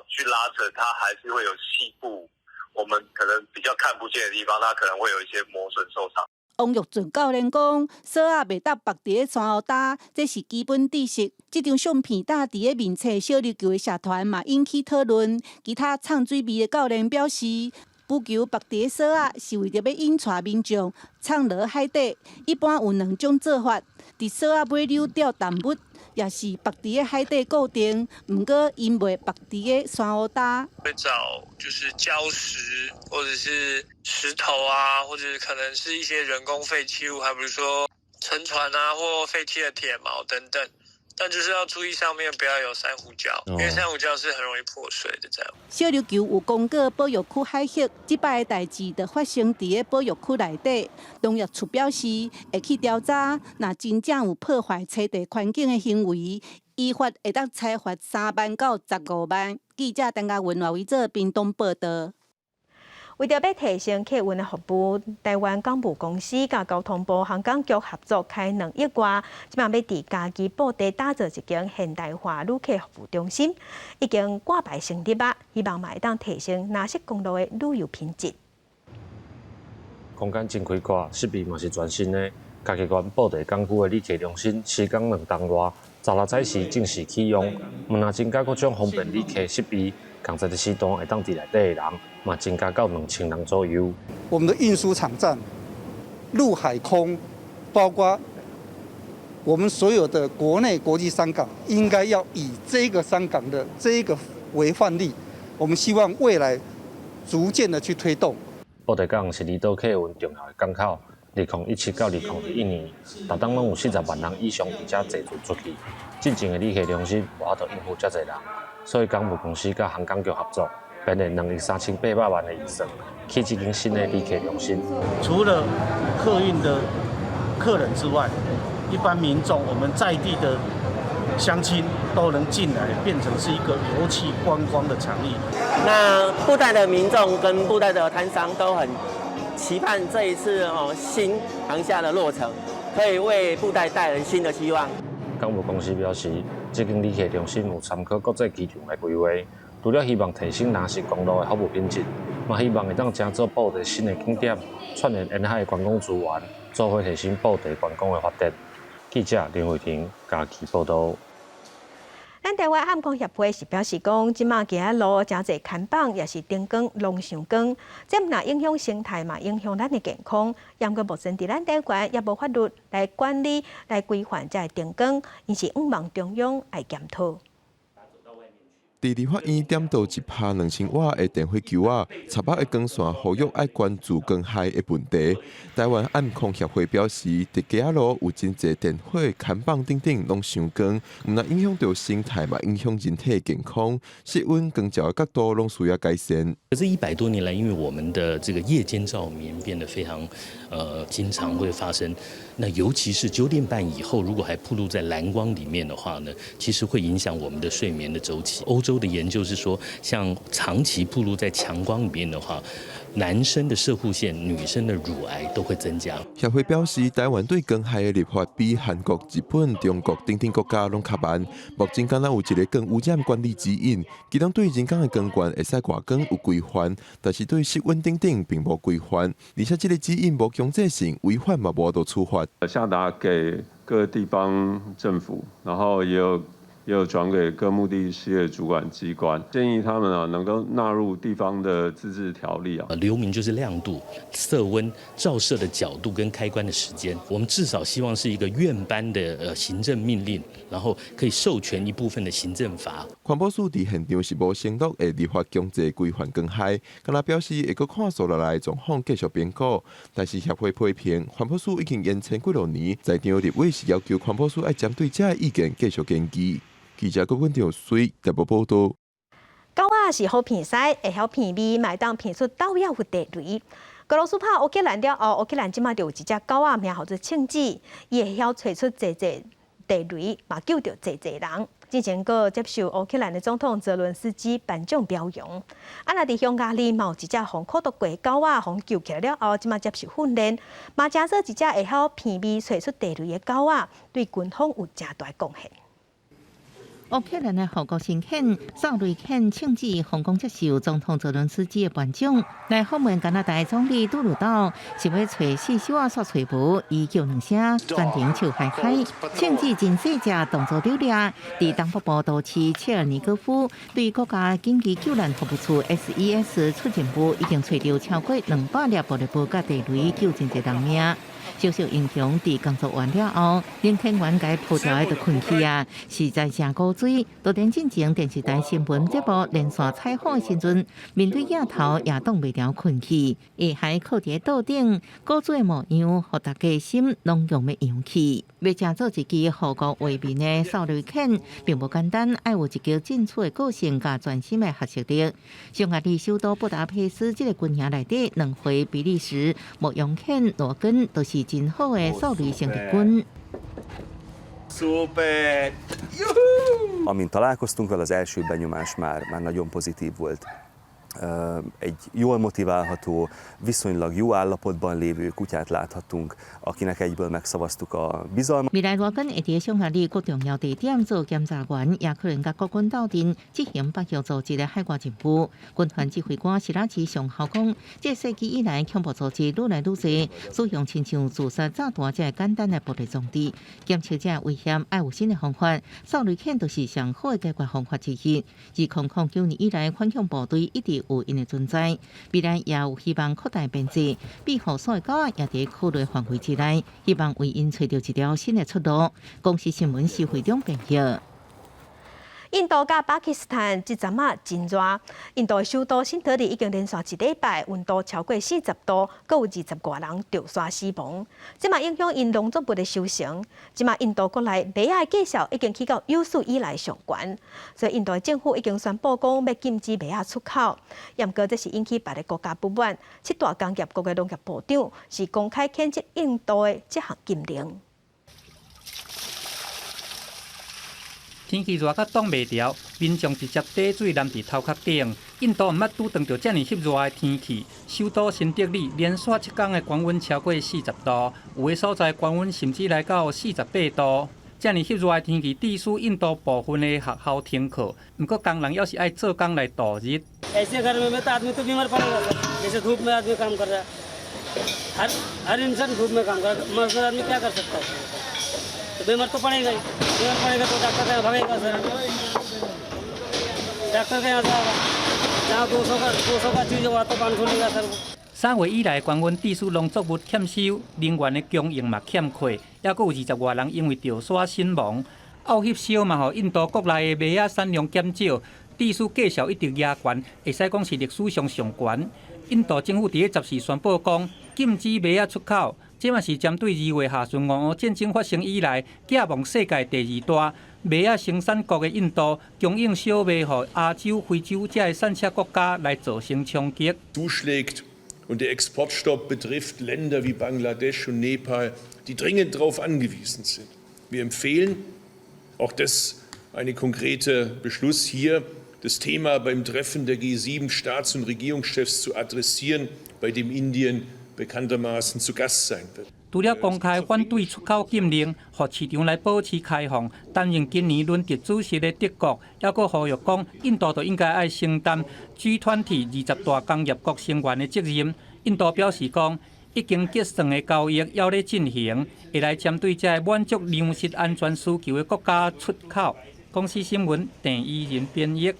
去拉扯，它还是会有细部，我们可能比较看不见的地方，它可能会有一些磨损受伤。王玉俊教练讲，绳仔袂当绑伫个船后搭，这是基本知识。这张相片搭伫个面册小琉球的社团嘛引起讨论。其他唱水米的教练表示，浮球绑伫个绳仔是为着要引带民众唱落海底。一般有2种做法，伫绳仔尾溜吊淡物。也是绑伫个海底固定，不过因袂绑伫个船后搭。会找就是礁石或者是石头啊，或者可能是一些人工废弃物，还比如说沉船啊或废弃的铁锚等等。但就是要注意上面不要有珊瑚礁，因为珊瑚礁是很容易破碎的。这样。小琉球有公告保育区海域，这摆的代志就发生伫个保育区内底。农业处表示会去调查，若真正有破坏栖地环境的行为，依法会当裁罚3万到15万。记者陈家文华为屏东报道。为着要提升客运的服务，台湾港务公司甲交通部航港局合作开2亿外，即马要伫家己布袋打造一间现代化旅客服务中心，已经挂牌成立啊，希望会当提升南势公路的旅游品质。空间真开阔，设备嘛是全新的。嘉义县布袋港区的旅客中心施工2栋多，16早时正式启用。毋但增加各种方便旅客设备，同在的时段会当伫内底的人，嘛增加到2000人左右。我们的运输场站，陆海空，包括我们所有的国内国际商港，应该要以这个商港的这个为范例。我们希望未来逐渐的去推动。布袋港是离岛客运重要的港口。2017到2021年，每当拢有40万人以上伫遮坐船出去。进前的旅客中心无法度应付遮侪人，所以港务公司甲航港局合作，编列2亿3800万的预算，起这间新的旅客中心。除了客运的客人之外，一般民众我们在地的乡亲都能进来，变成是一个游憩观光的场域。那布袋的民众跟布袋的摊商都很期盼这一次新航厦的落成，可以为布袋带来新的希望。港务公司表示，这间旅客中心有参考国际机场的规划，除了希望提升南势公路的服务品质，嘛希望会当加做布袋新的景点，串联沿海的观光资源，做伙提升布袋观光的发展。记者林慧婷嘉义报道。咱台湾航空协会是表示讲，即马行路真侪看板也是灯光拢伤光，这毋但影响生态嘛，影响咱的健康。因过目前伫咱台湾也无法律来管理、来规范这灯光，因是希望中央来检讨。伫立法院点到1%2000瓦的电火球啊，插北的光线呼吁爱关注光害的问题。台湾暗空协会表示，伫街路有真侪电火看板等等拢伤光，毋但影响到生态嘛，影响人体健康。室温光照的角度拢需要改善。可是100多年来，因为我们的这个夜间照明变得非常经常会发生，那尤其是9点半以后，如果还暴露在蓝光里面的话呢，其实会影响我们的睡眠的周期。欧洲的研究是说，像长期暴露在强光里面的话，男生的射护腺、女生的乳癌都会增加。协会表示，台湾对光害的立法比韩国、日本、中国等等国家拢较慢。目前敢若有一个光污染管理指引，其中对人工的光源会使外光有规范，但是对室温等等并无规范，而且这个指引无强制性，违反嘛无得处罚。下达给各地方政府，然后也有转给各目的事业主管机关，建议他们能够纳入地方的自治条例啊。流明就是亮度、色温、照射的角度跟开关的时间，我们至少希望是一个院班的行政命令，然后可以授权一部分的行政罚。环保署伫现场是无承诺会立法强制规范光害，敢若表示会阁看数落来状况继续评估。但是协会批评环保署已经延前几多年，在场立委是要求环保署要针对这意见继续研究。记者郭文条随台北报道。狗仔是好鼻屎，会晓鼻味，嘛会当鼻出豆芽或地雷。俄罗斯拍乌克兰了后，乌克兰即马就有一只狗仔名叫做庆子，伊会晓吹出侪地雷，嘛救着侪人。之前阁接受乌克兰的总统泽伦斯基颁奖表扬。啊，那伫匈牙利嘛有一只互苦毒过狗仔，互救起来了后，即马接受训练，嘛假设一只会晓鼻味吹出地雷的狗仔，对军方有正大贡献。乌克兰的护国神犬少瑞犬庆子成功接受总统泽伦斯基的颁奖，来访问加拿大总理杜鲁道，是要找4首啊煞吹舞，伊叫2声，全程笑嗨嗨。庆子真细只，动作流利，伫东北部都市切尔尼戈夫，对国家紧急救援服务处 SES 出任务，已经找到超过200粒玻璃波甲地雷，救真侪人命。小小英雄伫工作完了后，连警员甲伊扑掉的就困去啊，实在真古锥。多年进前电视台新闻节目连续采访的时阵，面对镜头也挡袂了困去，伊还靠伫桌顶，古锥的模样，互大家心拢用要扬起。要成做一支护国卫民的少女犬，并不简单，爱有一个进取的个性甲专心的学习力。匈牙利首都布达佩斯这个军营内底，2回比利时牧羊犬罗根都是真好的少女成绩军。Amint találkoztunk vele, az első benyomás már nagyon pozitív volt. egy jól motiválható, viszonylag jó állapotban lévő kutyát láthatunk, akinek egyből megszavaztuk a bizalmat.未來羅根會喺上下里各重要地點做檢查員，也可能甲國軍鬥陣執行北約組織嘅海外任務。軍團指揮官施拉奇上校講，這世紀以來恐怖組織愈來愈濟，使用親像自殺炸彈這簡單嘅暴力裝置。檢測者危險愛有新嘅方法，掃雷犬就是上好嘅解決方法之一。自2009年以來，反恐部隊一直有因嘅存在，未來也有希望擴大編制，庇護所有狗也在考慮範圍之內，希望為因找到一條新嘅出路。公司新聞是會中評價。印度甲巴基斯坦即陣啊真熱，印度首都新德里已經連續一禮拜溫度超過40度，閣有20多人著刷死亡。即嘛影響因農作物的收成。即嘛印度國內麥仔價格已經去到有史以來上懸，所以印度政府已經宣布講要禁止麥仔出口。不過這是引起別個國家不滿，七大工業國嘅農業部長是公開譴責印度的這項禁令。天氣熱甲擋袂牢，民眾直接打水淋佇頭殼頂。印度毋捌拄到遮爾翕熱的天氣，首都新德里連續7天的高溫超過40度，有的所在高溫甚至來到48度。遮爾翕熱的天氣，致使印度部分的學校停課，毋過工人還是愛做工來度日。ऐसे गर्मी में तो आदमी तो बीमार पड़ेगा सर। जैसे धूप में आदमी काम कर रहा है, हर इंसान धूप में काम कर रहा है, मजदूर आदमी क्या कर सकता है? तो बीमार तो पड़ेगा ही। बीमार पड़ेगा तो डॉक्टर के यहाँ भागेगा सर। डॉक्टर के यहाँ जाएगा, जहाँ 200 का चीज़ वहाँ तो 500 लेगा सर वो। 3月以來的高溫致使農作物欠收，能源的供應嘛欠缺，還佫有20多人因為著刷身亡。漚翕燒嘛，互印度國內的麥仔產量減少。致使價格一直壓懸，會使講是歷史上上懸。印度政府伫個10時宣布講禁止麥仔出口，這嘛是針對2月下旬俄烏戰爭發生以來，寄望世界第2大麥仔生產國的印度供應小麥予亞洲、非洲這些產車國家來造成衝擊。zuschlägt und der Exportstopp betrifft Länder wie Bangladesch und Nepal, die dringend darauf angewiesen sind. Wir empfehlen, auch das eine konkrete Beschluss hier, das Thema beim Treffen der G7-Staats- und Regierungschefs zu adressieren, bei dem Indien bekanntermaßen zu Gast sein wird. 除了公開反對出口禁令，讓市場來保持開放，擔任今年輪值主席的德國，也閣呼籲講，印度就應該愛承擔 G20 20大工業國成員的責任。印度表示講，已經結算的交易還在進行，會來針對這滿足糧食安全需求的國家出口。公司新聞鄭依仁編譯。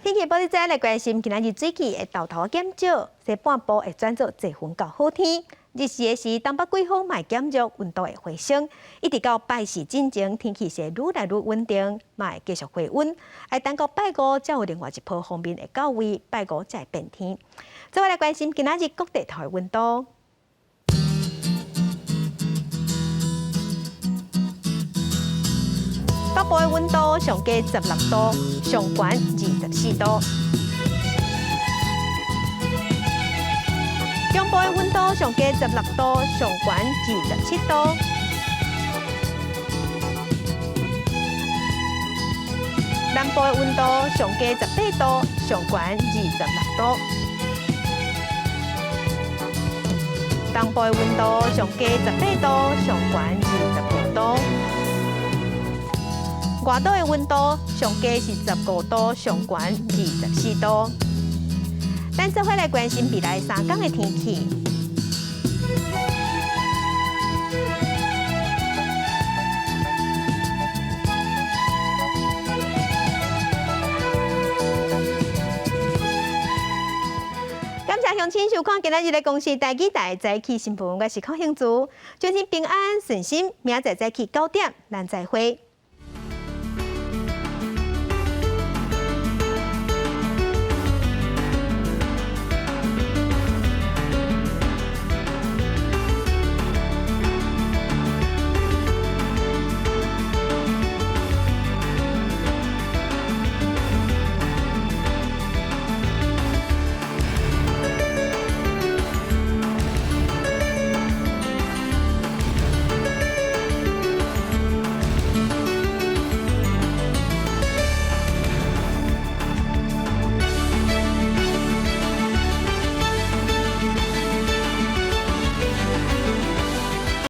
天氣報道再來關心，今仔日水氣會豆頭減少，西半部會轉做濟雲到好天。日時的是東北季風賣減弱，溫度會回升，一直到拜四之前，天氣是愈來愈穩定，嘛會繼續回溫。而等到拜五，才有另外一波鋒面會到位，拜五才會變天。再來關心今仔日各地台溫度。北部的溫度上加16度，上懸24度。中部的溫度上加16度，上懸27度。南部的溫度上加18度，上懸26度。東部的溫度上加18度，上懸25度。外島的溫度上加是15度，上懸24度。咱做伙來關心未來3天的天氣。感謝鄉親收看今仔日的公視台記台早起新聞，我是鄺興珠，祝您平安順心，明仔早起9點，咱再會。